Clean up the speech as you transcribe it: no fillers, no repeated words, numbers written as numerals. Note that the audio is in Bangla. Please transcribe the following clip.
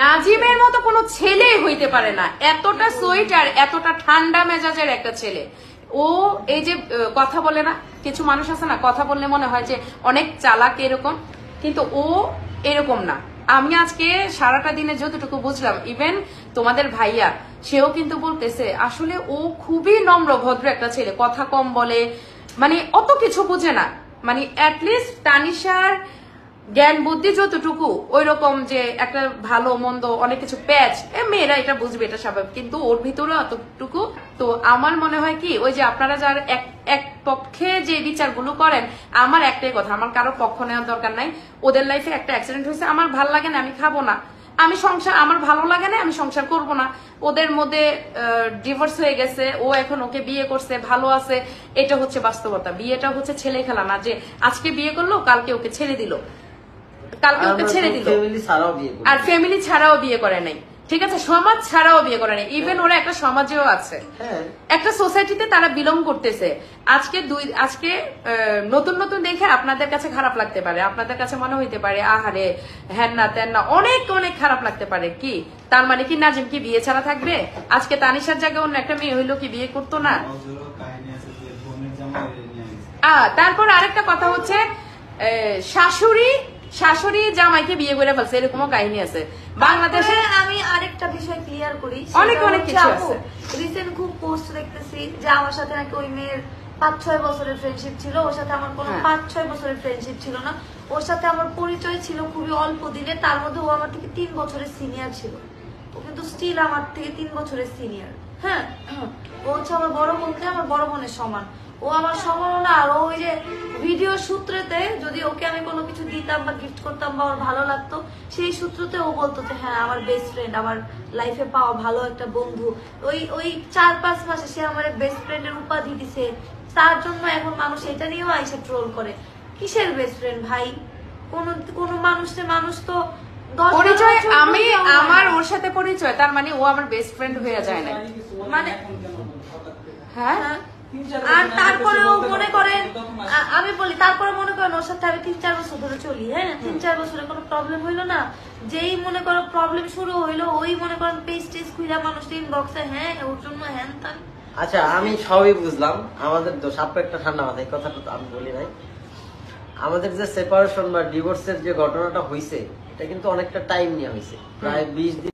নাজিমের মতো কোনো ছেলে হইতে পারে না, এতটা সুইট আর এতটা ঠান্ডা মেজাজের একটা ছেলে। ও এই যে কথা বলে না, কিছু মানুষ আছে না কথা বললে মনে হয় যে অনেক চালাক এরকম, কিন্তু ও এরকম না। আমি আজকে সারাটা দিনে যতটুকু বুঝলাম, ইভেন তোমাদের ভাইয়া সেও কিন্তু বলতেছে আসলে ও খুবই নম্র ভদ্র একটা ছেলে, কথা কম বলে, মানে অত কিছু বুঝে না, মানে অ্যাটলিস্ট তানিশার জ্ঞান বুদ্ধি যতটুকু ওই রকম যে একটা ভালো মন্দ অনেক কিছু প্যাচ, মেয়েরা এটা বুঝবে, এটা স্বাভাবিক, কিন্তু ওর ভিতরে অতটুকু। তো আমার মনে হয় কি, ওই যে আপনারা যার এক পক্ষে যে বিচারগুলো করেন, আমার একটাই কথা, আমার কারো পক্ষ নেওয়ার দরকার নাই। ওদের লাইফে একটা অ্যাক্সিডেন্ট হয়েছে, আমার ভাল লাগে না, আমি খাবো না, আমি সংসার, আমার ভালো লাগে না, আমি সংসার করব না। ওদের মধ্যে ডিভোর্স হয়ে গেছে, ও এখন ওকে বিয়ে করছে, ভালো আছে, এটা হচ্ছে বাস্তবতা। বিয়েটা হচ্ছে ছেলে খেলা না যে আজকে বিয়ে করলো কালকে ওকে ছেড়ে দিল, কালকে ওকে ছেড়ে দিল, আর ফ্যামিলি ছাড়াও বিয়ে করে নাই, ঠিক আছে, সমাজ ছাড়াও বিয়ে করে নাই, ইভেন ওরা একটা সমাজেও আছে, একটা সোসাইটিতে তারা বিলং করতেছে। আজকে নতুন নতুন দেখে আপনাদের কাছে খারাপ লাগতে পারে, আপনাদের কাছে মনে হইতে পারে আহারে হ্যান না তেন না, অনেক অনেক খারাপ লাগতে পারে। কি তার মানে কি নাজিম কি বিয়ে ছাড়া থাকবে? আজকে তানিশার জায়গায় অন্য একটা মেয়ে হইলো কি বিয়ে করতো না? তারপর আরেকটা কথা হচ্ছে শাশুড়ি জামাইকে বিয়ে করে ফেলছে, এরকমও কাহিনী আছে বাংলাদেশে। আমি আরেকটা বিষয় ক্লিয়ার করি, অনেক কিছু আছে। রিসেন্ট খুব পোস্ট দেখতেছি যে আমার সাথে নাকি ওই মেয়ের 5-6 বছরের ফ্রেন্ডশিপ ছিল, ওর সাথে আমার কোনো 5-6 বছরের ফ্রেন্ডশিপ ছিল না, ওর সাথে আমার পরিচয় ছিল খুবই অল্প দিনে, তার মধ্যে ও আমার থেকে 3 বছরের সিনিয়র ছিল, ও কিন্তু স্টিল আমার থেকে 3 বছরের সিনিয়র। হ্যাঁ, ও হচ্ছে আমার বড় বোনকে আমার বড় বোনের সমান, ও আমার সমান না। আর ওই যে ভিডিও সূত্রেতে যদি ওকে আমি কোনো কিছু দিতাম বা গিফট করতাম বা ওর ভালো লাগতো, সেই সূত্রতে ও বলতো যে হ্যাঁ আমার বেস্ট ফ্রেন্ড, আমার লাইফে পাওয়া ভালো একটা বন্ধু। ওই 4-5 মাসে সে আমার বেস্ট ফ্রেন্ডের উপাধি দিছে, তার জন্য এখন মানুষ এটা নিয়েও আইসে ট্রোল করে। কিসের বেস্ট ফ্রেন্ড ভাই? কোন মানুষ তো পরিচয়, আমি আমার ওর সাথে পরিচয়, তার মানে ও আমার বেস্ট ফ্রেন্ড হয়ে যায় না, মানে হ্যাঁ। আর তারপরেও মনে করেন, আমি বলি তারপরে মনে করেন ওর সাথে আমি 3-4 বছর ধরে চলি, হ্যাঁ 3-4 বছরে কোনো প্রবলেম হইলো না, যেই মনে করো প্রবলেম শুরু হইলো ওই মনে করেন পেজ টেজ খুঁজা মানুষ ইনবক্সে হ্যাঁ ওর জন্য হ্যান তান। আচ্ছা আমি সবই বুঝলাম, আমাদের দোষ, আপু একটা ঠান্ডা মাথায় কথাটা তো আমি বলি নাই। আমাদের যে সেপারেশন বা ডিভোর্সের যে ঘটনাটা হয়েছে, এটা কিন্তু অনেকটা টাইম নিয়ে হয়েছে, প্রায় 20 দিন।